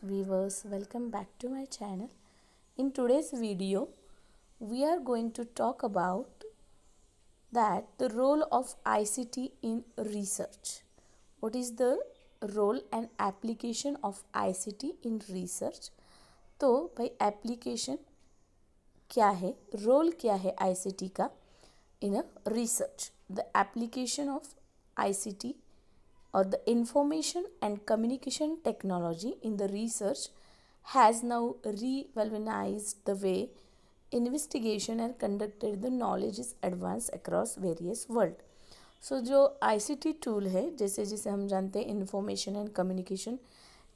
Viewers, welcome back to my channel. In today's video, we are going to talk about that the role of ICT in research. What is the role and application of ICT in research? तो भाई application क्या है, role क्या है ICT का in a research? The application of ICT or the information and communication technology in the research has now revolutionized the way investigation are conducted. The knowledge is advanced across various world. So जो ICT tool है, जैसे जिसे हम जानते हैं information and communication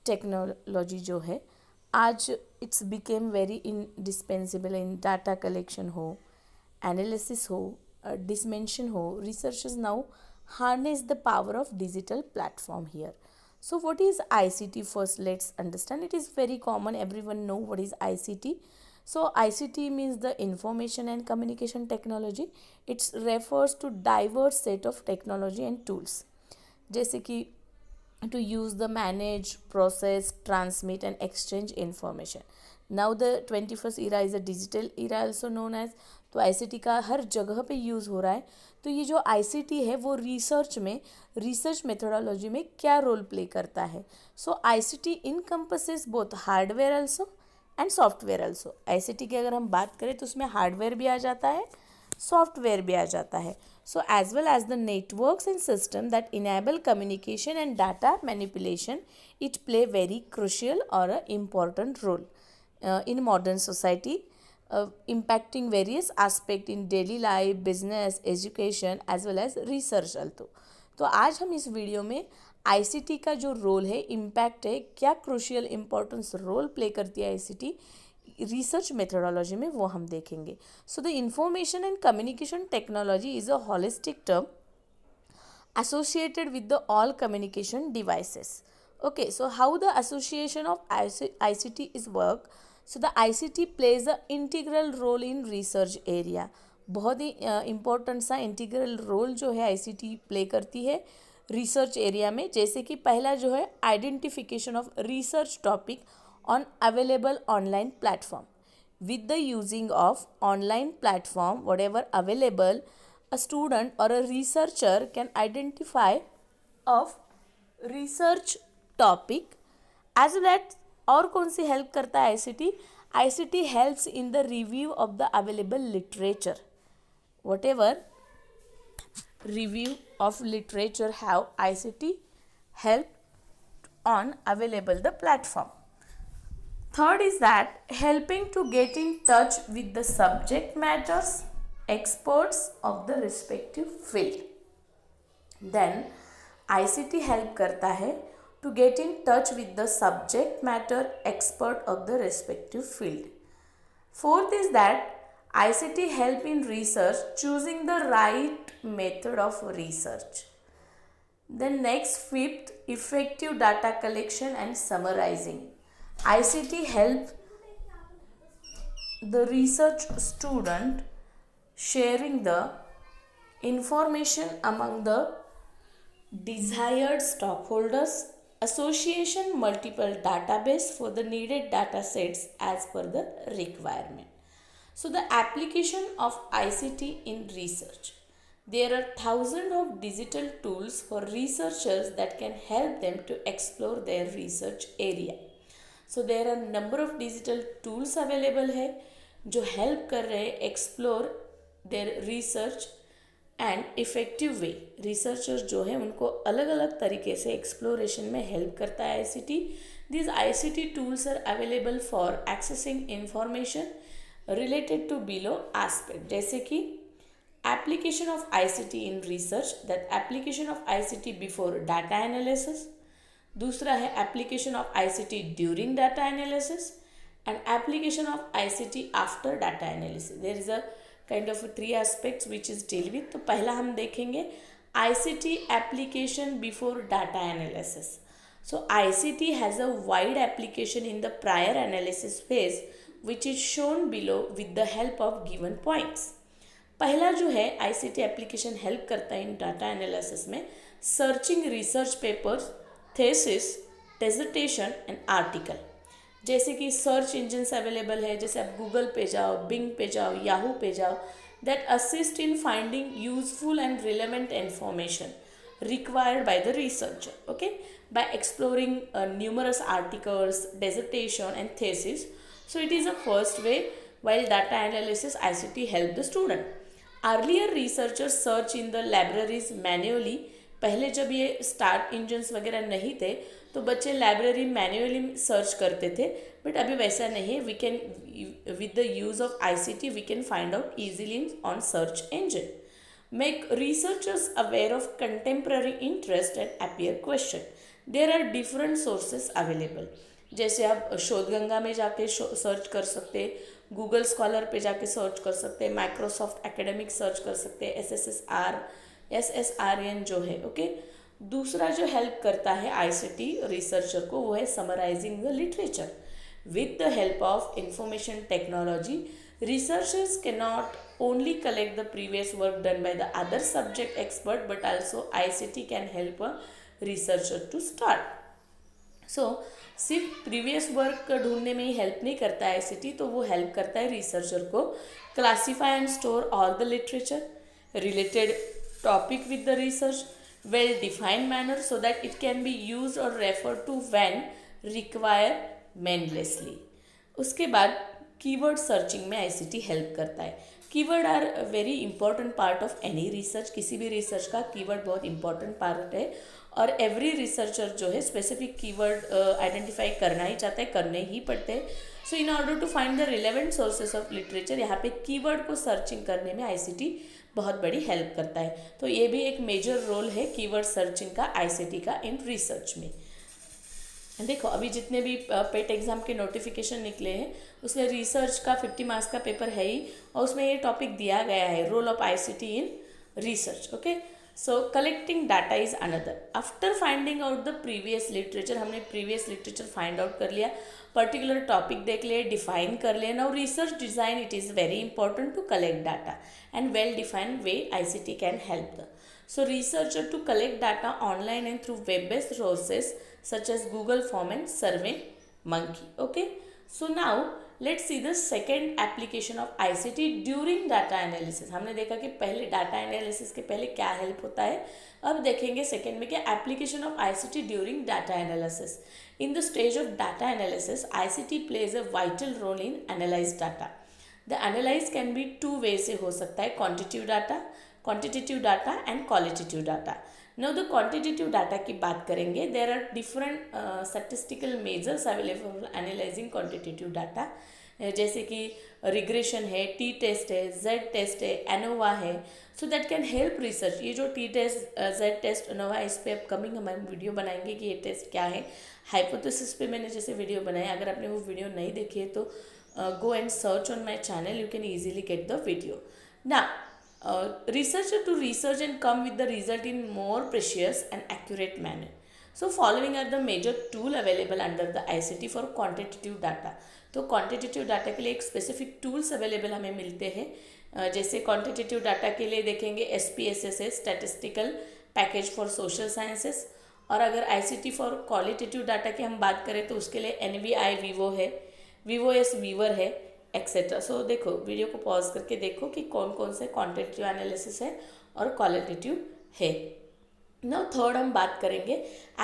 technology जो है, आज it's became very indispensable in data collection हो, एनालिसिस हो, डिसमेंशन हो. Researchers now harness the power of digital platform here. So what is ICT? First let's understand. It is very common, everyone know what is ICT. So ICT means the information and communication technology. It refers to diverse set of technology and tools जैसे कि to use the manage, process, transmit and exchange information. Now the 21st era is a digital era also known as. तो ICT का हर जगह पे use हो रहा है. तो ये जो ICT है वो रिसर्च मेथोडोलॉजी में क्या रोल प्ले करता है? सो ICT encompasses both hardware also and software also. ICT की अगर हम बात करें तो उसमें हार्डवेयर भी आ जाता है, सॉफ्टवेयर भी आ जाता है. So as well as the networks and system that enable communication and data manipulation, it play very crucial or a important role in modern society, impacting various aspect in daily life, business, education as well as research also. तो आज हम इस video में ICT का जो role है, impact है, क्या क्रूशियल इम्पोर्टेंस रोल प्ले करती है ICT रिसर्च मेथोडोलॉजी में, वो हम देखेंगे. So the information and communication technology is a holistic term associated with the all communication devices. Okay, so how the association of ICT is work? So the ICT plays a integral role in research area. बहुत ही important सा integral role जो है ICT play करती है research area में. जैसे कि पहला जो है identification of research topic on available online platform. With the using of online platform, whatever available, a student or a researcher can identify of research topic as well as. और कौन सी help करता है ICT helps in the review of the available literature. Whatever review of literature have ICT help on available the platform. Third is that helping to get in touch with the subject matters experts of the respective field. Then ICT help करता है to get in touch with the subject matter expert of the respective field. Fourth is that ICT help in research choosing the right method of research. Then next, fifth, effective data collection and summarizing. ICT help the research student sharing the information among the desired stockholders, association multiple database for the needed data sets as per the requirement. So the application of ICT in research. There are thousands of digital tools for researchers that can help them to explore their research area. So there are number of digital tools available है जो help कर रहे हैं explore their research and effective way. Researchers जो है उनको अलग अलग तरीके से एक्सप्लोरेशन में हेल्प करता है ICT. This ICT tools are available for accessing information related to below aspect. जैसे कि application of ICT in research, that application of ICT before data analysis. दूसरा है application of ICT during data analysis and application of ICT after data analysis. There is a kind of 3 aspects which is deal with. तो पहला हम देखेंगे ICT application before data analysis. So ICT has a wide application in the prior analysis phase which is shown below with the help of given points. पहला जो है ICT application help करता है इन data analysis में searching research papers, thesis, dissertation and article. जैसे कि search engines available है, जैसे आप गूगल पे जाओ, बिंग पे जाओ, याहू पे जाओ, that assist in finding useful and relevant information required by the researcher, okay, by exploring numerous articles, dissertation and thesis. So it is a first way. While data analysis ICT help the student, earlier researchers search in the libraries manually. पहले जब ये start engines वगैरह नहीं थे तो बच्चे library manually search करते थे, बट अभी वैसा नहीं है. We can with the use of ICT we can find out easily on search engine. Make researchers aware of contemporary interest and appear question. There are different sources available. जैसे आप शोधगंगा में जाके सर्च कर सकते, गूगल स्कॉलर पे जाके search कर सकते, माइक्रोसॉफ्ट एकेडमिक सर्च कर सकते, SSRN जो है, ओके. दूसरा जो हेल्प करता है ICT रिसर्चर को वो है summarizing the literature. With the help of information technology, researchers cannot only collect the previous work done by the other subject expert, but also ICT can help a researcher to start. सो सिर्फ previous work ढूंढने में ही help नहीं करता है ICT, तो वो help करता है रिसर्चर को classify and store all the literature related topic with the research well defined manner so that it can be use और रेफर टू व्हेन रिक्वायर मेंडलेसली. उसके बाद कीवर्ड सर्चिंग में ICT हेल्प करता है. Keyword are very important part of any research. किसी भी research का कीवर्ड बहुत इंपॉर्टेंट पार्ट है और एवरी रिसर्चर जो है स्पेसिफिक कीवर्ड आइडेंटिफाई करना ही चाहता है, करने ही पड़ते हैं. So in order to find the relevant sources of literature, यहाँ पे कीवर्ड को सर्चिंग करने में ICT बहुत बड़ी हेल्प करता है. तो ये भी एक मेजर रोल है कीवर्ड सर्चिंग का ICT का इन रिसर्च में. देखो अभी जितने भी पेट एग्जाम के नोटिफिकेशन निकले हैं उसमें रिसर्च का 50 मार्क्स का पेपर है ही और उसमें ये टॉपिक दिया गया है, role of ICT in research, okay. So collecting data is another. After finding out the previous literature, हमने प्रीवियस लिटरेचर फाइंड आउट कर लिया, पर्टिकुलर टॉपिक देख लिया, डिफाइन कर लिया. Now research design, it is very important to collect data and well defined way ICT can help the. So researcher to collect data online and through web-based sources such as Google Form and SurveyMonkey. Okay. So now let's see the second application of ICT during data analysis. हमने देखा कि पहले data analysis के पहले क्या help होता है, अब देखेंगे सेकेंड में क्या application of ICT during data analysis. In the stage of data analysis ICT plays a vital role in analyze data. The analyze can be two way से हो सकता है, quantitative data and qualitative data. Now the quantitative data की बात करेंगे. There are different statistical measures available for analyzing quantitative data, जैसे कि regression है, टी टेस्ट है, जेड टेस्ट है, एनोवा है. So that can help research. ये जो T test, Z test, ANOVA, इस पर अपकमिंग हम वीडियो बनाएंगे कि ये टेस्ट क्या है. हाइपोथेसिस पे मैंने जैसे वीडियो बनाया, अगर आपने वो वीडियो नहीं देखी है तो go and search on my channel, you can easily get the video. Now researcher to research and come with the result in more precious and accurate manner. So following are the major tool available under the ICT for quantitative data. तो quantitative data के लिए एक specific tools available हमें मिलते हैं. जैसे quantitative data के लिए देखेंगे SPSS है, statistical package for social sciences. और अगर ICT फॉर क्वालिटेटिव डाटा की हम बात करें तो उसके लिए NVI विवो है, VivoS वीवर है, एक्सेट्रा. सो देखो वीडियो को पॉज करके देखो कि कौन कौन से क्वांटिटेटिव एनालिसिस है और क्वालिटेटिव है. नाउ थर्ड हम बात करेंगे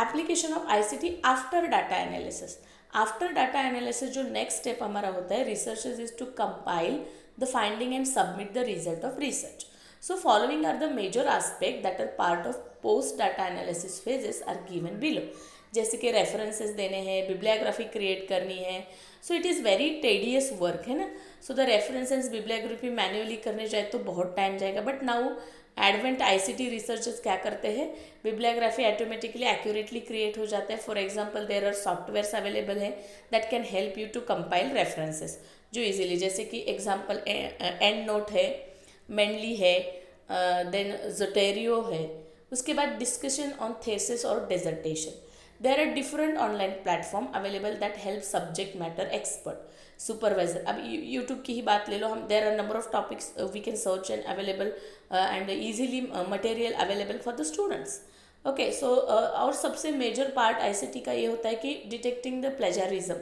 application of ICT after data analysis. After data analysis जो नेक्स्ट स्टेप हमारा होता है, researchers is to compile the finding and submit the result of research. So following are the major aspect that are part of post data analysis phases are given below. जैसे कि references देने हैं, bibliography create करनी है. So it is very tedious work है ना. So the references bibliography manually करने जाए तो बहुत टाइम जाएगा, but now advent ICT researchers क्या करते हैं, बिब्लियोग्राफी ऑटोमेटिकली एक्यूरेटली क्रिएट हो जाता है. For example there are softwares available है that can help you to compile references जो इजीली, जैसे कि एग्जांपल एंड नोट है, मेनली है, देन जोटेरियो है. उसके बाद डिस्कशन ऑन थेसिस और dissertation. There are different online platform available that help subject matter expert, supervisor. अब YouTube की ही बात ले लो हम. There are number of topics we can search and available and easily material available for the students. Okay so और सबसे major part ICT का ये होता है कि डिटेक्टिंग द प्लेजरिज्म।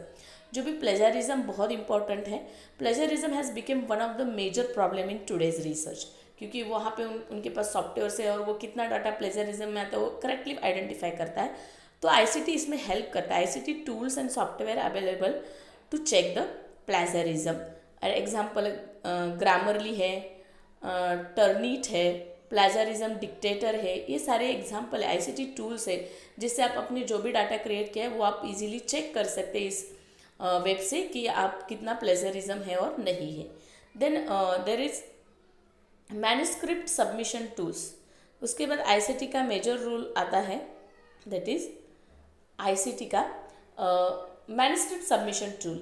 जो भी प्लेजरिज्म बहुत इंपॉर्टेंट है। Plagiarism has become one of the major problem in today's research, क्योंकि वहाँ पे उनके पास सॉफ्टवेयर है और वो कितना डाटा प्लेजरिज्म में आता है वो करेक्टली आइडेंटिफाई करता है। तो आईसीटी इसमें हेल्प करता है। ICT tools and software available to check the plagiarism. Example Grammarly है, टर्नीट है, प्लेजरिज्म डिक्टेटर है, ये सारे एग्जाम्पल है, आईसीटी टूल्स है जिससे आप अपने जो भी डाटा क्रिएट किया है वो आप इजीली चेक कर सकते हैं इस वेब से कि आप कितना प्लेजरिज्म है और नहीं है। Then there is manuscript submission tools. उसके बाद आईसीटी का मेजर रूल आता है, दैट इज आईसीटी का manuscript submission tool.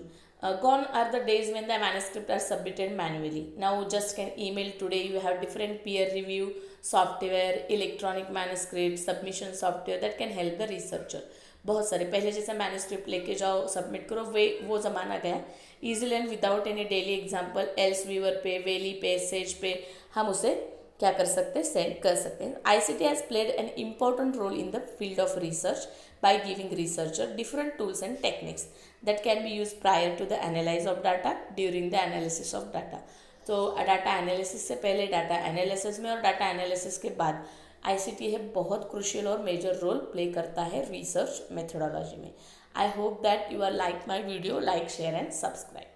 Gone are the days when the manuscript are submitted manually. Now just can email. Today you have different peer review software, electronic manuscript submission software that can help the researcher. बहुत सारे पहले जैसे manuscript लेके जाओ submit करो, वे वो ज़माना गया। Easily and without any delay example Elsevier पे, वेली पे, सेज पे हम उसे क्या कर सकते हैं, सेंड कर सकते हैं। ICT has played an important role in the field of research by giving researcher different tools and techniques that can be used prior to the analysis of data, during the analysis of data. तो data analysis से पहले, data analysis में और data analysis के बाद ICT है बहुत crucial और मेजर रोल प्ले करता है रिसर्च मेथोडोलॉजी में। I hope that you are like my video, like share and subscribe.